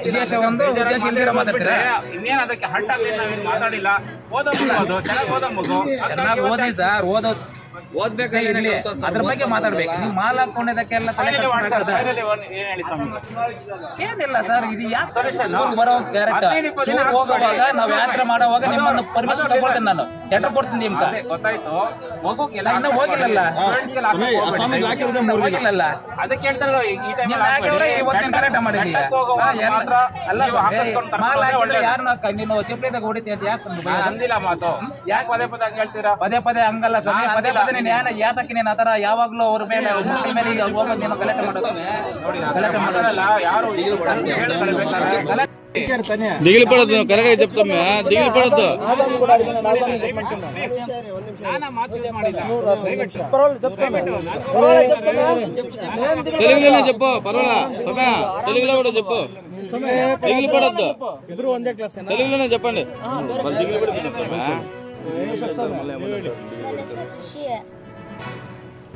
ಉದ್ದೇಶ ಒಂದು ಉದ್ದೇಶ ಇಲ್ದಿರ ಮಾತಾಡ್ತೀರಾ? ಇನ್ನೇನು ಅದಕ್ಕೆ ಹಠ ನಾವೇನು ಮಾತಾಡಿಲ್ಲ. ಓದೋ ಮಗು ಚೆನ್ನಾಗಿ ಓದೋ ಮಗು ಚೆನ್ನಾಗಿ ಓದಿ ಸರ್, ಓದ್ಬೇಕಾ ಇರ್ಲಿ, ಅದ್ರ ಬಗ್ಗೆ ಮಾತಾಡ್ಬೇಕು. ನೀವು ಮಾಲ್ ಹಾಕೊಂಡಿದ್ದಕ್ಕೆಲ್ಲ ಏನಿಲ್ಲ ಸರ್. ಇದು ಯಾಕೆ ಸ್ಕೂಲ್ ಬರೋ ಕ್ಯಾರೆಕ್ಟ್ ಹೋಗುವಾಗ ನಾವು ಯಾತ್ರೆ ಮಾಡೋವಾಗ ನಿಮ್ಮನ್ನು ಪರ್ಮಿಷನ್ ತಗೊಳ್ತೇನೆ, ನಾನು ಲೆಟರ್ ಕೊಡ್ತೀನಿ ನಿಮ್ಗೆ. ಗೊತ್ತಾಯ್ತು. ಮಗುಗೆಲ್ಲ ಇನ್ನ ಹೋಗಿಲ್ಲಲ್ಲ, ಹೋಗಿಲ್ಲಲ್ಲ, ಅದಕ್ಕೆ ಹೇಳ್ತಾರೆ ಇವತ್ತಿನ ಕರೆಕ್ಟ್ ಮಾಡಿದೀಯ ಅಲ್ಲ. ಮಾಲ್ ಹಾಕಿದ್ರೆ ಯಾರನ್ನ ನೀನು ಚಪ್ಪಲಿದಾಗ ಹೊಡಿತೀಯ ಅಂತ ಯಾಕೆ ಅಂದಿಲ್ಲ ಮಾತು. ಯಾಕೆ ಪದೇ ಪದೇ ಹಂಗ ಹೇಳ್ತೀರಾ? ಪದೇ ಪದೇ ಹಂಗಲ್ಲ ಸ್ವಾಮಿ, ಪದೇ ಪದೇ ನೀನು ಯಾತಕ್ಕೆ ನೀನು ಆತರ ಯಾವಾಗ್ಲೂ ಅವ್ರ ಮೇಲೆ ಮೇಲೆ ಹೋಗೋದು ನೀನು ಗಲಾಟೆ ಮಾಡೋದು. ಗಲಾಟೆ ಮಾಡೋಲ್ಲ ಯಾರು దిగిలి పడద్దు, కరెక్ట్గా చెప్తామే, దిగిలి పడద్దు. తెలుగులోనే చెప్పు, పర్వాలా సమయ, తెలుగులో కూడా చెప్పు. దిగిలి పడద్దు, తెలుగులోనే చెప్పండి. దిగిలి పడద్దు చెప్తామే.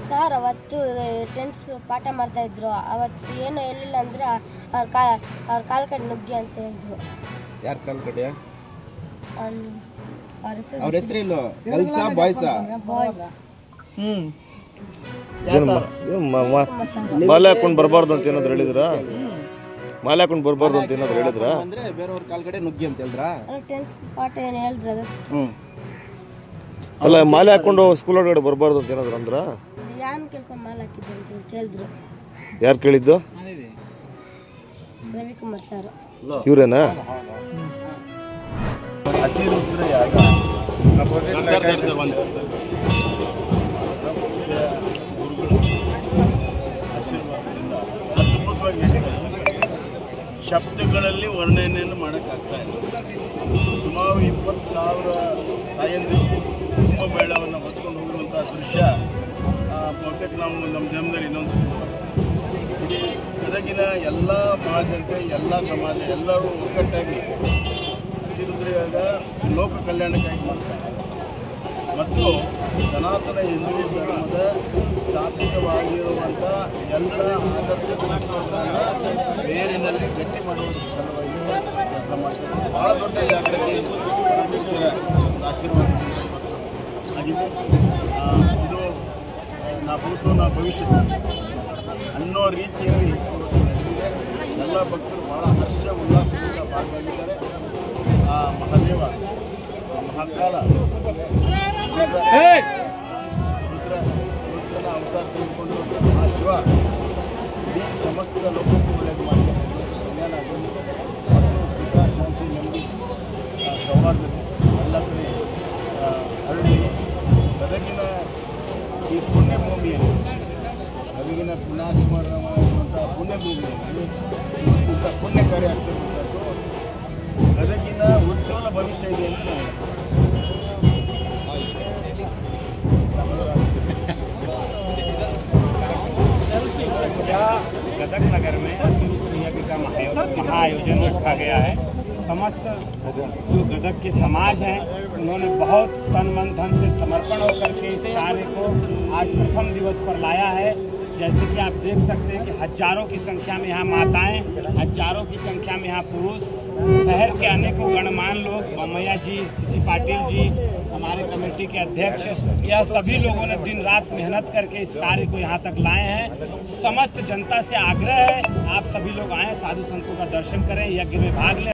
ಸರ್ ಅವತ್ತು ಟೆನ್ಸ್ ಪಾಠ ಮಾಡ್ತಾ ಇದ್ರು. ಅವತ್ತು ಏನು ಹೇಳಿಲ್ಲ ಅಂದ್ರೆ ಅವ್ರ ಕಾಲ್ ಕಡೆ ನುಗ್ಗಿ ಅಂತ ಹೇಳಿದ್ರು. ಯಾರ ಕಾಲ್ ಕಡೆ? ಅವ್ರ ಹೆಸರೇನು? ಗರ್ಲ್ಸಾ ಬಾಯ್ಸಾ? ಮಾಲೆ ಹಾಕೊಂಡು ಬರಬಾರ್ದು ಅಂತ ಏನಾದ್ರು ಹೇಳಿದ್ರ? ಮಾಲೆ ಹಾಕೊಂಡು ಬರಬಾರ್ದು ಅಂತ ಏನಾದ್ರು ಹೇಳಿದ್ರ? ಅಂದ್ರೆ ಬೇರೆಯವ್ರ ಕಾಲ್ ಕಡೆ ನುಗ್ಗಿ ಅಂತ ಹೇಳಿದ್ರ? ಟೆನ್ಸ್ ಪಾಠ ಏನು ಹೇಳಿದ್ರು. ಅಲ್ಲ, ಮಾಲೆ ಹಾಕೊಂಡು ಸ್ಕೂಲ್ ಒಳಗಡೆ ಬರಬಾರ್ದು ಅಂತ ಏನಾದ್ರು ಅಂದ್ರ? ಯಾನ್ ಕೇಳ್ಕೊಂಡು ಮಾಲ್ ಹಾಕಿದ್ರು ಅಂತ ಕೇಳಿದ್ರು. ಯಾರು ಕೇಳಿದ್ದು? ರವಿಕುಮಾರ್ ಸರ್. ಇವ್ರೇನಾ? ಶಬ್ದಗಳಲ್ಲಿ ವರ್ಣನೆಯನ್ನು ಮಾಡೋಕ್ಕಾಗ್ತಾ ಇಲ್ಲ. ಸುಮಾರು 20,000 ತಾಯಂದಿರು ಕುಂಭಮೇಳವನ್ನು ಹೊತ್ಕೊಂಡು ಹೋಗಿರುವಂಥ ದೃಶ್ಯ ಬಹುತೇಕ ನಾವು ನಮ್ಮ ಜನ್ಮದಲ್ಲಿ ಇನ್ನೊಂದು ಇಡೀ ಗದಗಿನ ಎಲ್ಲ ಮಹಾಜನತೆ, ಎಲ್ಲ ಸಮಾಜ, ಎಲ್ಲರೂ ಒಗ್ಗಟ್ಟಾಗಿ ತಿರುದ್ರಿಯಾಗ ಲೋಕ ಕಲ್ಯಾಣಕ್ಕಾಗಿ ಮಾಡ್ತಾರೆ. ಮತ್ತು ಸನಾತನ ಹಿಂದೂ ಧರ್ಮದ ಸ್ಥಾಪಿತವಾಗಿರುವಂಥ ಎಲ್ಲ ಆದರ್ಶ ತತ್ವಗಳನ್ನು ಬೇರಿನಲ್ಲಿ ಗಟ್ಟಿ ಮಾಡುವುದರ ಸಲುವಾಗಿ ಕೆಲಸ ಮಾಡ್ತಾರೆ. ಭಾಳ ದೊಡ್ಡ ಜಾಗೃತಿ ಆಶೀರ್ವಾದ ಆಗಿದೆ. ಇದು ನಾ ಭೂತು ನಾ ಭವಿಷ್ಯ ಅನ್ನೋ ರೀತಿಯಲ್ಲಿ ಇವತ್ತು ನಡೆದಿದೆ. ಎಲ್ಲ ಭಕ್ತರು ಭಾಳ ಹರ್ಷ ಉಲ್ಲಾಸದಿಂದ ಭಾಗವಾಗಿದ್ದಾರೆ. ಆ ಮಹಾದೇವ, ಮಹಾಕಾಲ ರುದ್ರನ ಅವತಾರ ತೆಗೆದುಕೊಂಡಿರುವಂಥ ಮಹಾಶಿವ ಇಡೀ ಸಮಸ್ತ ಲೋಕಕ್ಕೂ ಒಳ್ಳೆಯದು ಮಾಡ್ತಾರೆ. ಕಲ್ಯಾಣ ಆಗಲಿ ಮತ್ತು ಸುಖ, ಶಾಂತಿ, ನೆಮ್ಮದಿ, ಸೌಹಾರ್ದತೆ ಎಲ್ಲ ಕಡೆ ಹರಳಿ ಗದಗಿನ ಈ ಪುಣ್ಯಭೂಮಿಯಲ್ಲಿ, ಗದಗಿನ ಪುಣ್ಯಾಶ್ರಮವಂಥ ಪುಣ್ಯಭೂಮಿಯಲ್ಲಿ ಇಂಥ ಪುಣ್ಯ ಕಾರ್ಯ ಆಗ್ತಿರುವಂಥದ್ದು ಗದಗಿನ ಉಜ್ವಲ ಭವಿಷ್ಯ ಇದೆ ಅಂತ ನಾನು गदग नगर में यज्ञ का महाआयोजन रखा गया है। समस्त जो गदग के समाज हैं उन्होंने बहुत तन मन धन से समर्पण होकर के इस कार्य को आज प्रथम दिवस पर लाया है। जैसे कि आप देख सकते हैं कि हजारों की संख्या में यहाँ माताएं, हजारों की संख्या में यहाँ पुरुष, शहर के अनेकों गणमान्य लोग, बमैया जी, सीसी पाटिल जी, हमारे कमेटी के अध्यक्ष, यह सभी लोगों ने दिन रात मेहनत करके इस कार्य को यहाँ तक लाए हैं। समस्त जनता से आग्रह है आप सभी लोग आएँ, साधु संतों का दर्शन करें, यज्ञ में भाग लें।